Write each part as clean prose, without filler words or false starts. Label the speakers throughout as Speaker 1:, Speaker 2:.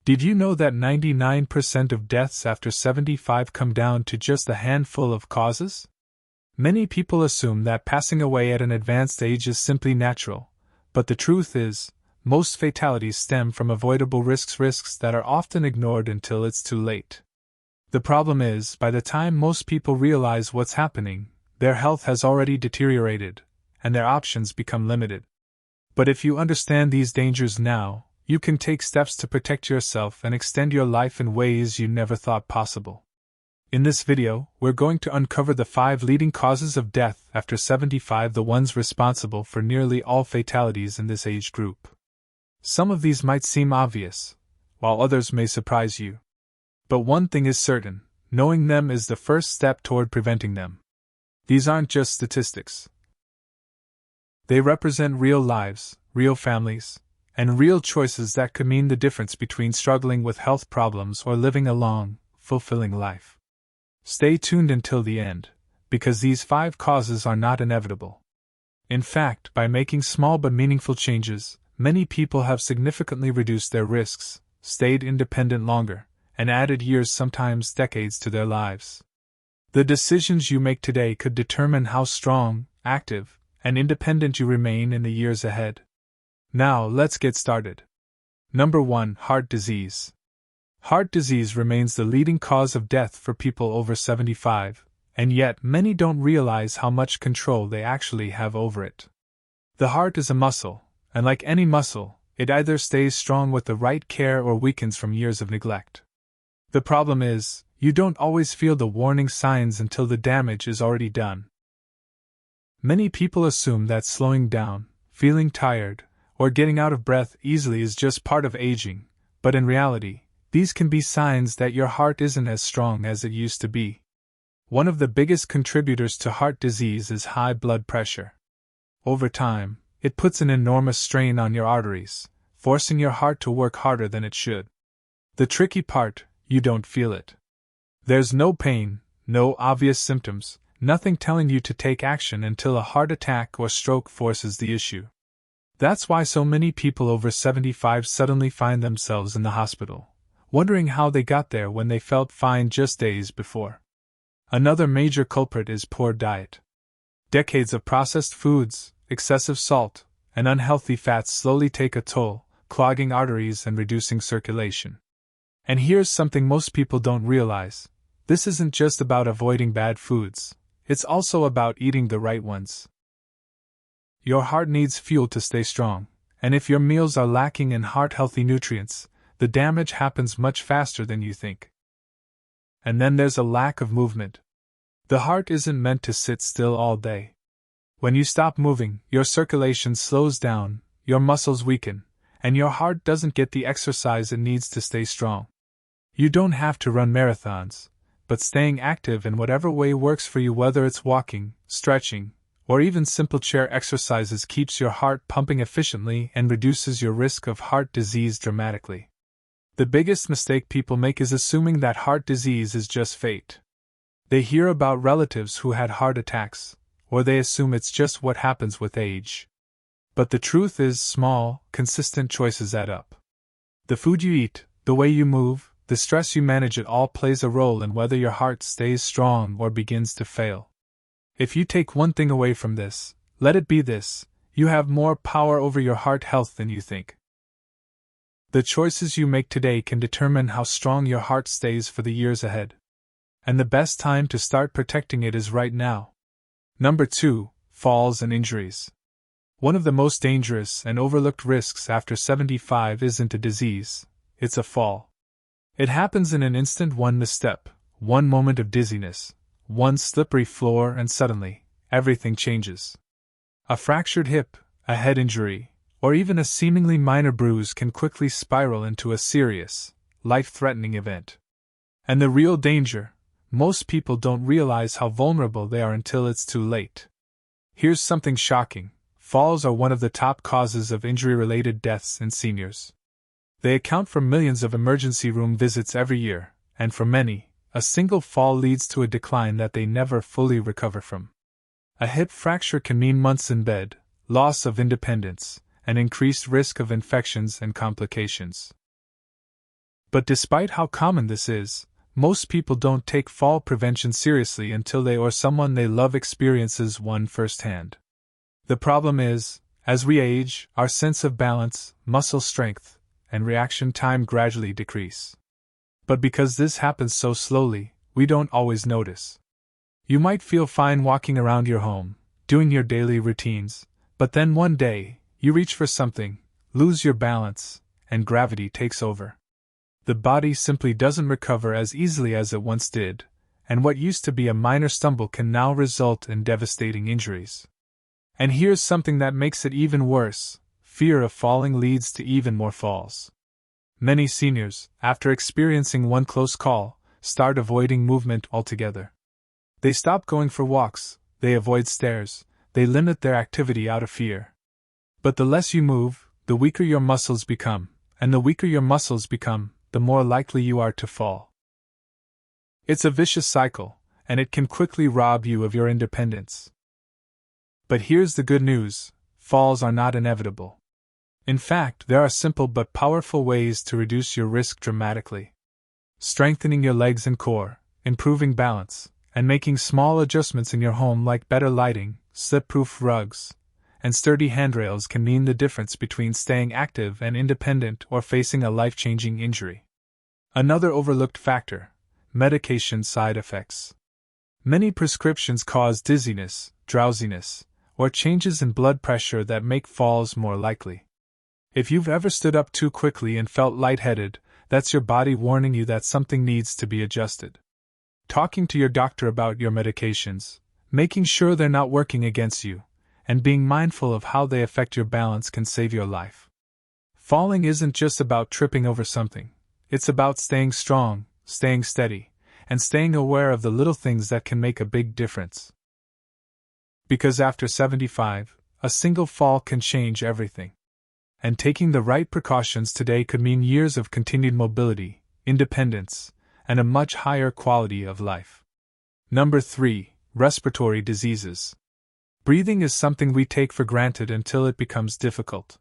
Speaker 1: Did you know that 99% of deaths after 75 come down to just a handful of causes? Many people assume that passing away at an advanced age is simply natural, but the truth is, most fatalities stem from avoidable risks that are often ignored until it's too late. The problem is, by the time most people realize what's happening, their health has already deteriorated, and their options become limited. But if you understand these dangers now, you can take steps to protect yourself and extend your life in ways you never thought possible. In this video, we're going to uncover the 5 leading causes of death after 75, the ones responsible for nearly all fatalities in this age group. Some of these might seem obvious, while others may surprise you. But one thing is certain, knowing them is the first step toward preventing them. These aren't just statistics. They represent real lives, real families, and real choices that could mean the difference between struggling with health problems or living a long, fulfilling life. Stay tuned until the end, because these 5 causes are not inevitable. In fact, by making small but meaningful changes, many people have significantly reduced their risks, stayed independent longer, and added years, sometimes decades, to their lives. The decisions you make today could determine how strong, active, and independent you remain in the years ahead. Now, let's get started. Number 1. Heart disease. Heart disease remains the leading cause of death for people over 75, and yet many don't realize how much control they actually have over it. The heart is a muscle, and like any muscle, it either stays strong with the right care or weakens from years of neglect. The problem is, you don't always feel the warning signs until the damage is already done. Many people assume that slowing down, feeling tired, or getting out of breath easily is just part of aging, but in reality, these can be signs that your heart isn't as strong as it used to be. One of the biggest contributors to heart disease is high blood pressure. Over time, it puts an enormous strain on your arteries, forcing your heart to work harder than it should. The tricky part, you don't feel it. There's no pain, no obvious symptoms, nothing telling you to take action until a heart attack or stroke forces the issue. That's why so many people over 75 suddenly find themselves in the hospital, wondering how they got there when they felt fine just days before. Another major culprit is poor diet. Decades of processed foods, excessive salt, and unhealthy fats slowly take a toll, clogging arteries and reducing circulation. And here's something most people don't realize. This isn't just about avoiding bad foods, it's also about eating the right ones. Your heart needs fuel to stay strong, and if your meals are lacking in heart-healthy nutrients, the damage happens much faster than you think. And then there's a lack of movement. The heart isn't meant to sit still all day. When you stop moving, your circulation slows down, your muscles weaken, and your heart doesn't get the exercise it needs to stay strong. You don't have to run marathons, but staying active in whatever way works for you, whether it's walking, stretching, or even simple chair exercises, keeps your heart pumping efficiently and reduces your risk of heart disease dramatically. The biggest mistake people make is assuming that heart disease is just fate. They hear about relatives who had heart attacks, or they assume it's just what happens with age. But the truth is, small, consistent choices add up. The food you eat, the way you move, the stress you manage, it all plays a role in whether your heart stays strong or begins to fail. If you take one thing away from this, let it be this: you have more power over your heart health than you think. The choices you make today can determine how strong your heart stays for the years ahead. And the best time to start protecting it is right now. Number 2. Falls and injuries. One of the most dangerous and overlooked risks after 75 isn't a disease, it's a fall. It happens in an instant. One misstep, one moment of dizziness, one slippery floor, and suddenly, everything changes. A fractured hip, a head injury, or even a seemingly minor bruise can quickly spiral into a serious, life-threatening event. And the real danger: most people don't realize how vulnerable they are until it's too late. Here's something shocking: falls are one of the top causes of injury-related deaths in seniors. They account for millions of emergency room visits every year, and for many, a single fall leads to a decline that they never fully recover from. A hip fracture can mean months in bed, loss of independence, and increased risk of infections and complications. But despite how common this is, most people don't take fall prevention seriously until they or someone they love experiences one firsthand. The problem is, as we age, our sense of balance, muscle strength, and reaction time gradually decrease. But because this happens so slowly, we don't always notice. You might feel fine walking around your home, doing your daily routines, but then one day, you reach for something, lose your balance, and gravity takes over. The body simply doesn't recover as easily as it once did, and what used to be a minor stumble can now result in devastating injuries. And here's something that makes it even worse: fear of falling leads to even more falls. Many seniors, after experiencing one close call, start avoiding movement altogether. They stop going for walks, they avoid stairs, they limit their activity out of fear. But the less you move, the weaker your muscles become, and the weaker your muscles become, the more likely you are to fall. It's a vicious cycle, and it can quickly rob you of your independence. But here's the good news: falls are not inevitable. In fact, there are simple but powerful ways to reduce your risk dramatically. Strengthening your legs and core, improving balance, and making small adjustments in your home like better lighting, slip-proof rugs, and sturdy handrails can mean the difference between staying active and independent or facing a life-changing injury. Another overlooked factor: medication side effects. Many prescriptions cause dizziness, drowsiness, or changes in blood pressure that make falls more likely. If you've ever stood up too quickly and felt lightheaded, that's your body warning you that something needs to be adjusted. Talking to your doctor about your medications, making sure they're not working against you, and being mindful of how they affect your balance can save your life. Falling isn't just about tripping over something, it's about staying strong, staying steady, and staying aware of the little things that can make a big difference. Because after 75, a single fall can change everything. And taking the right precautions today could mean years of continued mobility, independence, and a much higher quality of life. Number 3. Respiratory diseases. Breathing is something we take for granted until it becomes difficult.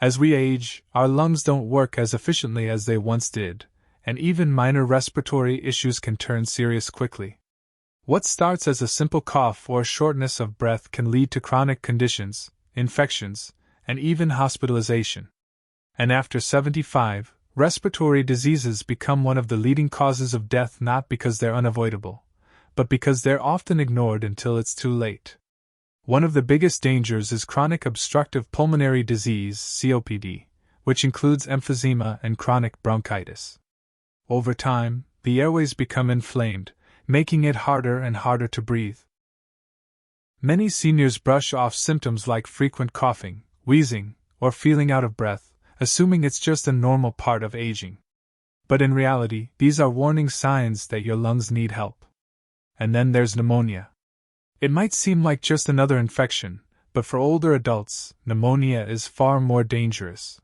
Speaker 1: As we age, our lungs don't work as efficiently as they once did, and even minor respiratory issues can turn serious quickly. What starts as a simple cough or shortness of breath can lead to chronic conditions, infections, and even hospitalization. And after 75, respiratory diseases become one of the leading causes of death, not because they're unavoidable, but because they're often ignored until it's too late. One of the biggest dangers is chronic obstructive pulmonary disease, COPD, which includes emphysema and chronic bronchitis. Over time, the airways become inflamed, making it harder and harder to breathe. Many seniors brush off symptoms like frequent coughing, wheezing, or feeling out of breath, assuming it's just a normal part of aging. But in reality, these are warning signs that your lungs need help. And then there's pneumonia. It might seem like just another infection, but for older adults, pneumonia is far more dangerous.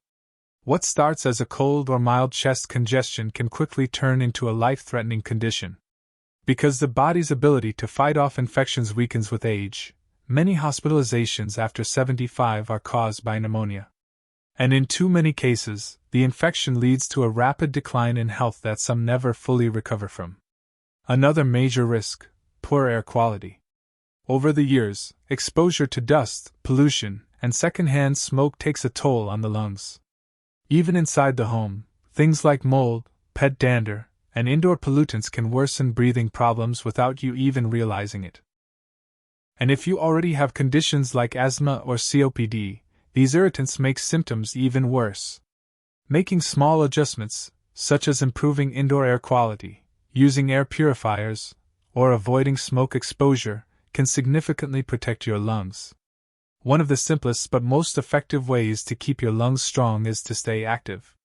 Speaker 1: What starts as a cold or mild chest congestion can quickly turn into a life-threatening condition. Because the body's ability to fight off infections weakens with age, many hospitalizations after 75 are caused by pneumonia. And in too many cases, the infection leads to a rapid decline in health that some never fully recover from. Another major risk: poor air quality. Over the years, exposure to dust, pollution, and secondhand smoke takes a toll on the lungs. Even inside the home, things like mold, pet dander, and indoor pollutants can worsen breathing problems without you even realizing it. And if you already have conditions like asthma or COPD, these irritants make symptoms even worse. Making small adjustments, such as improving indoor air quality, using air purifiers, or avoiding smoke exposure, can significantly protect your lungs. One of the simplest but most effective ways to keep your lungs strong is to stay active.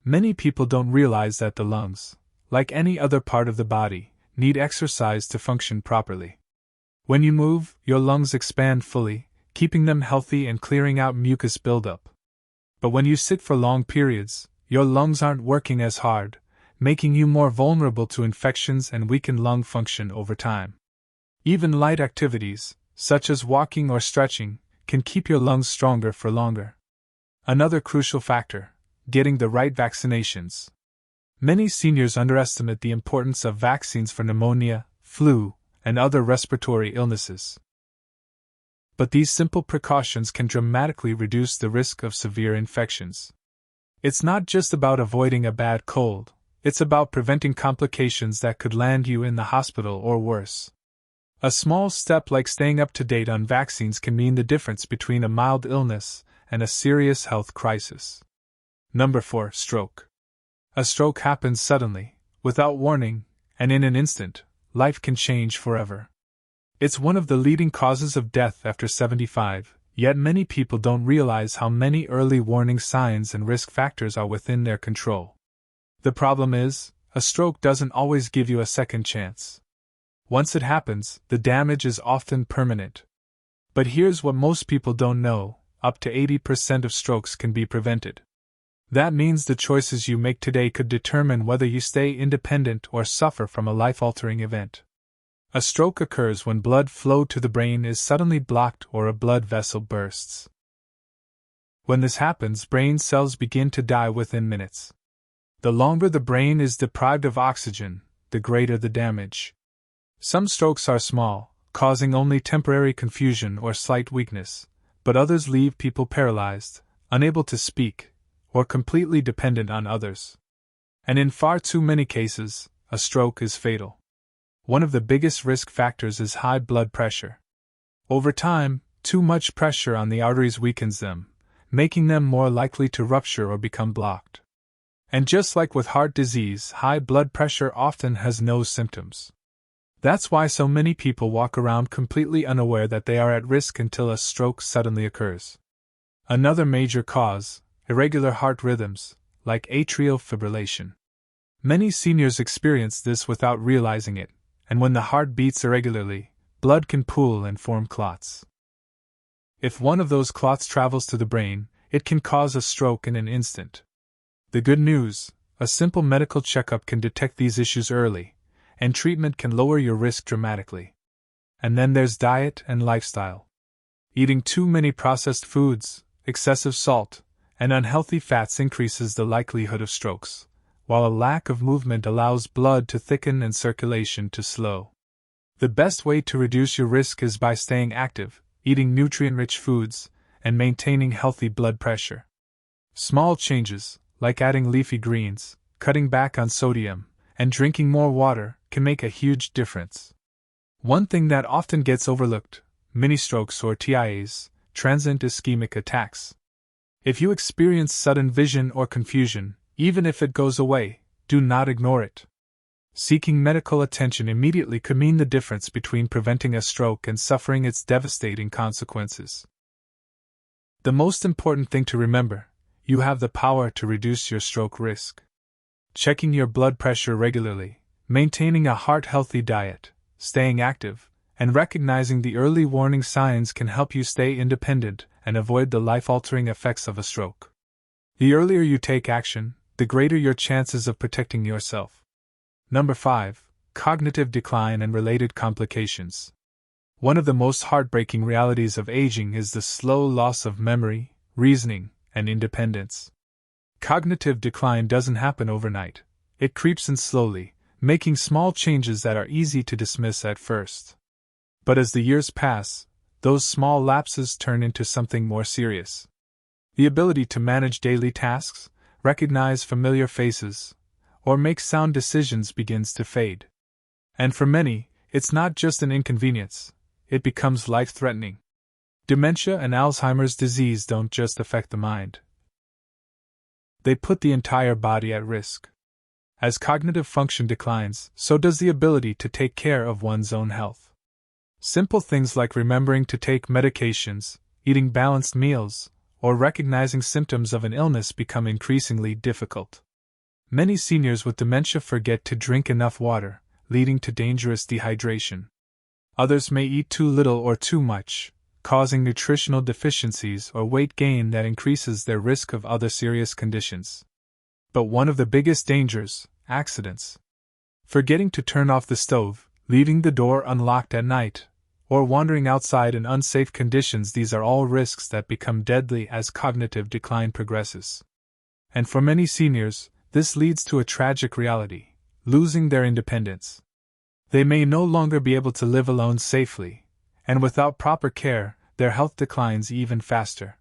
Speaker 1: Many people don't realize that the lungs, like any other part of the body, need exercise to function properly. When you move, your lungs expand fully, keeping them healthy and clearing out mucus buildup. But when you sit for long periods, your lungs aren't working as hard, making you more vulnerable to infections and weaken lung function over time. Even light activities, such as walking or stretching, can keep your lungs stronger for longer. Another crucial factor: getting the right vaccinations. Many seniors underestimate the importance of vaccines for pneumonia, flu, and other respiratory illnesses. But these simple precautions can dramatically reduce the risk of severe infections. It's not just about avoiding a bad cold, it's about preventing complications that could land you in the hospital or worse. A small step like staying up to date on vaccines can mean the difference between a mild illness and a serious health crisis. Number 4. Stroke. A stroke happens suddenly, without warning, and in an instant, life can change forever. It's one of the leading causes of death after 75, yet many people don't realize how many early warning signs and risk factors are within their control. The problem is, a stroke doesn't always give you a second chance. Once it happens, the damage is often permanent. But here's what most people don't know: up to 80% of strokes can be prevented. That means the choices you make today could determine whether you stay independent or suffer from a life-altering event. A stroke occurs when blood flow to the brain is suddenly blocked or a blood vessel bursts. When this happens, brain cells begin to die within minutes. The longer the brain is deprived of oxygen, the greater the damage. Some strokes are small, causing only temporary confusion or slight weakness, but others leave people paralyzed, unable to speak, or completely dependent on others. And in far too many cases, a stroke is fatal. One of the biggest risk factors is high blood pressure. Over time, too much pressure on the arteries weakens them, making them more likely to rupture or become blocked. And just like with heart disease, high blood pressure often has no symptoms. That's why so many people walk around completely unaware that they are at risk until a stroke suddenly occurs. Another major cause: irregular heart rhythms, like atrial fibrillation. Many seniors experience this without realizing it, and when the heart beats irregularly, blood can pool and form clots. If one of those clots travels to the brain, it can cause a stroke in an instant. The good news: a simple medical checkup can detect these issues early, and treatment can lower your risk dramatically. And then there's diet and lifestyle. Eating too many processed foods, excessive salt, and unhealthy fats increases the likelihood of strokes, while a lack of movement allows blood to thicken and circulation to slow. The best way to reduce your risk is by staying active, eating nutrient-rich foods, and maintaining healthy blood pressure. Small changes, like adding leafy greens, cutting back on sodium, and drinking more water, can make a huge difference. One thing that often gets overlooked: mini-strokes or TIAs, transient ischemic attacks. If you experience sudden vision or confusion, even if it goes away, do not ignore it. Seeking medical attention immediately could mean the difference between preventing a stroke and suffering its devastating consequences. The most important thing to remember: you have the power to reduce your stroke risk. Checking your blood pressure regularly, maintaining a heart-healthy diet, staying active, and recognizing the early warning signs can help you stay independent and avoid the life-altering effects of a stroke. The earlier you take action, the greater your chances of protecting yourself. Number 5. Cognitive decline and related complications. One of the most heartbreaking realities of aging is the slow loss of memory, reasoning, and independence. Cognitive decline doesn't happen overnight. It creeps in slowly, making small changes that are easy to dismiss at first. But as the years pass, those small lapses turn into something more serious. The ability to manage daily tasks, recognize familiar faces, or make sound decisions begins to fade. And for many, it's not just an inconvenience, it becomes life-threatening. Dementia and Alzheimer's disease don't just affect the mind. They put the entire body at risk. As cognitive function declines, so does the ability to take care of one's own health. Simple things like remembering to take medications, eating balanced meals, or recognizing symptoms of an illness become increasingly difficult. Many seniors with dementia forget to drink enough water, leading to dangerous dehydration. Others may eat too little or too much, causing nutritional deficiencies or weight gain that increases their risk of other serious conditions. But one of the biggest dangers: accidents. Forgetting to turn off the stove, leaving the door unlocked at night, or wandering outside in unsafe conditions, these are all risks that become deadly as cognitive decline progresses. And for many seniors, this leads to a tragic reality: losing their independence. They may no longer be able to live alone safely, and without proper care, their health declines even faster.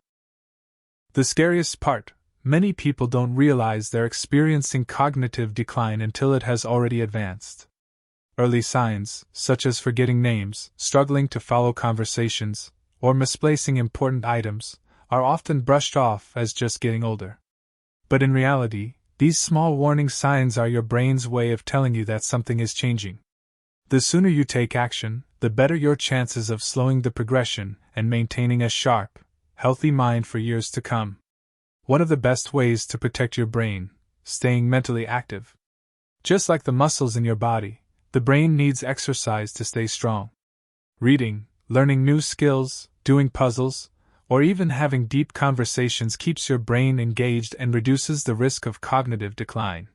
Speaker 1: The scariest part: many people don't realize they're experiencing cognitive decline until it has already advanced. Early signs, such as forgetting names, struggling to follow conversations, or misplacing important items, are often brushed off as just getting older. But in reality, these small warning signs are your brain's way of telling you that something is changing. The sooner you take action, the better your chances of slowing the progression and maintaining a sharp, healthy mind for years to come. One of the best ways to protect your brain: staying mentally active. Just like the muscles in your body, the brain needs exercise to stay strong. Reading, learning new skills, doing puzzles, or even having deep conversations keeps your brain engaged and reduces the risk of cognitive decline.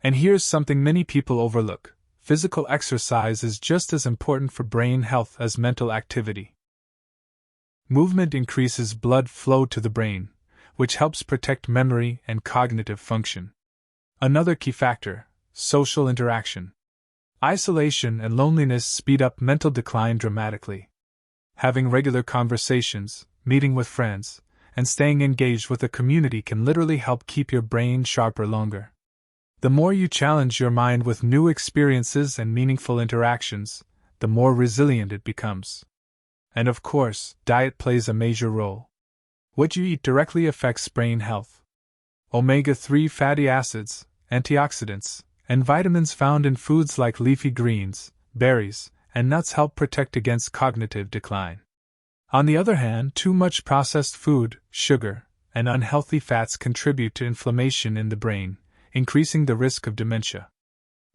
Speaker 1: And here's something many people overlook: physical exercise is just as important for brain health as mental activity. Movement increases blood flow to the brain, which helps protect memory and cognitive function. Another key factor: social interaction. Isolation and loneliness speed up mental decline dramatically. Having regular conversations, meeting with friends, and staying engaged with a community can literally help keep your brain sharper longer. The more you challenge your mind with new experiences and meaningful interactions, the more resilient it becomes. And of course, diet plays a major role. What you eat directly affects brain health. Omega-3 fatty acids, antioxidants, and vitamins found in foods like leafy greens, berries, and nuts help protect against cognitive decline. On the other hand, too much processed food, sugar, and unhealthy fats contribute to inflammation in the brain, increasing the risk of dementia.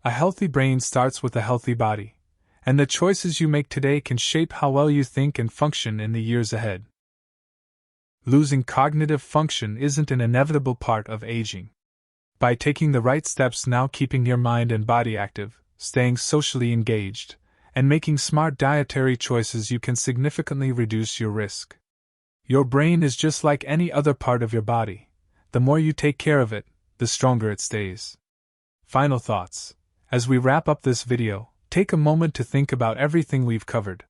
Speaker 1: A healthy brain starts with a healthy body, and the choices you make today can shape how well you think and function in the years ahead. Losing cognitive function isn't an inevitable part of aging. By taking the right steps now, keeping your mind and body active, staying socially engaged, and making smart dietary choices, you can significantly reduce your risk. Your brain is just like any other part of your body. The more you take care of it, the stronger it stays. Final thoughts. As we wrap up this video, take a moment to think about everything we've covered.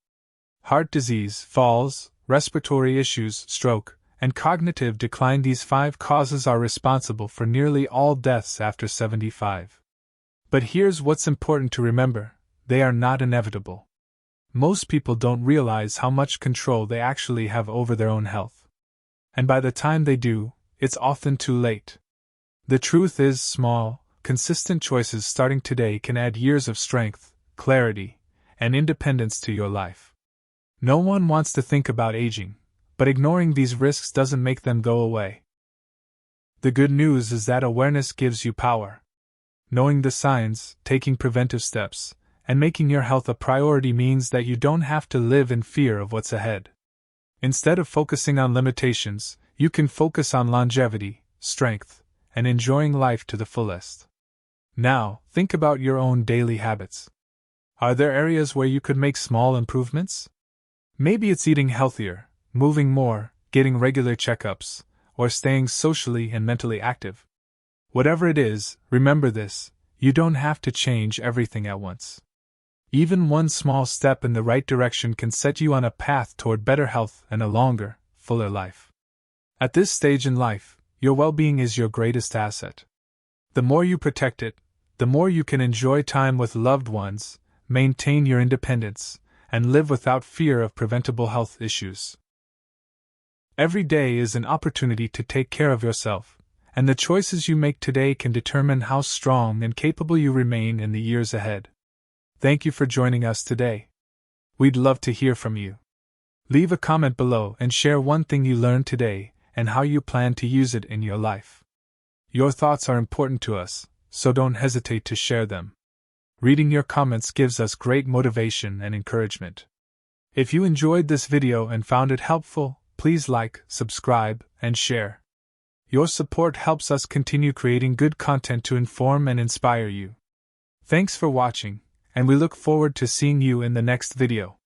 Speaker 1: Heart disease, falls, respiratory issues, stroke, and cognitive decline. These 5 causes are responsible for nearly all deaths after 75. But here's what's important to remember: they are not inevitable. Most people don't realize how much control they actually have over their own health. And by the time they do, it's often too late. The truth is, small, consistent choices starting today can add years of strength, clarity, and independence to your life. No one wants to think about aging, but ignoring these risks doesn't make them go away. The good news is that awareness gives you power. Knowing the signs, taking preventive steps, and making your health a priority means that you don't have to live in fear of what's ahead. Instead of focusing on limitations, you can focus on longevity, strength, and enjoying life to the fullest. Now, think about your own daily habits. Are there areas where you could make small improvements? Maybe it's eating healthier, moving more, getting regular checkups, or staying socially and mentally active. Whatever it is, remember this: you don't have to change everything at once. Even one small step in the right direction can set you on a path toward better health and a longer, fuller life. At this stage in life, your well-being is your greatest asset. The more you protect it, the more you can enjoy time with loved ones, maintain your independence, and live without fear of preventable health issues. Every day is an opportunity to take care of yourself, and the choices you make today can determine how strong and capable you remain in the years ahead. Thank you for joining us today. We'd love to hear from you. Leave a comment below and share one thing you learned today and how you plan to use it in your life. Your thoughts are important to us, so don't hesitate to share them. Reading your comments gives us great motivation and encouragement. If you enjoyed this video and found it helpful, please like, subscribe, and share. Your support helps us continue creating good content to inform and inspire you. Thanks for watching, and we look forward to seeing you in the next video.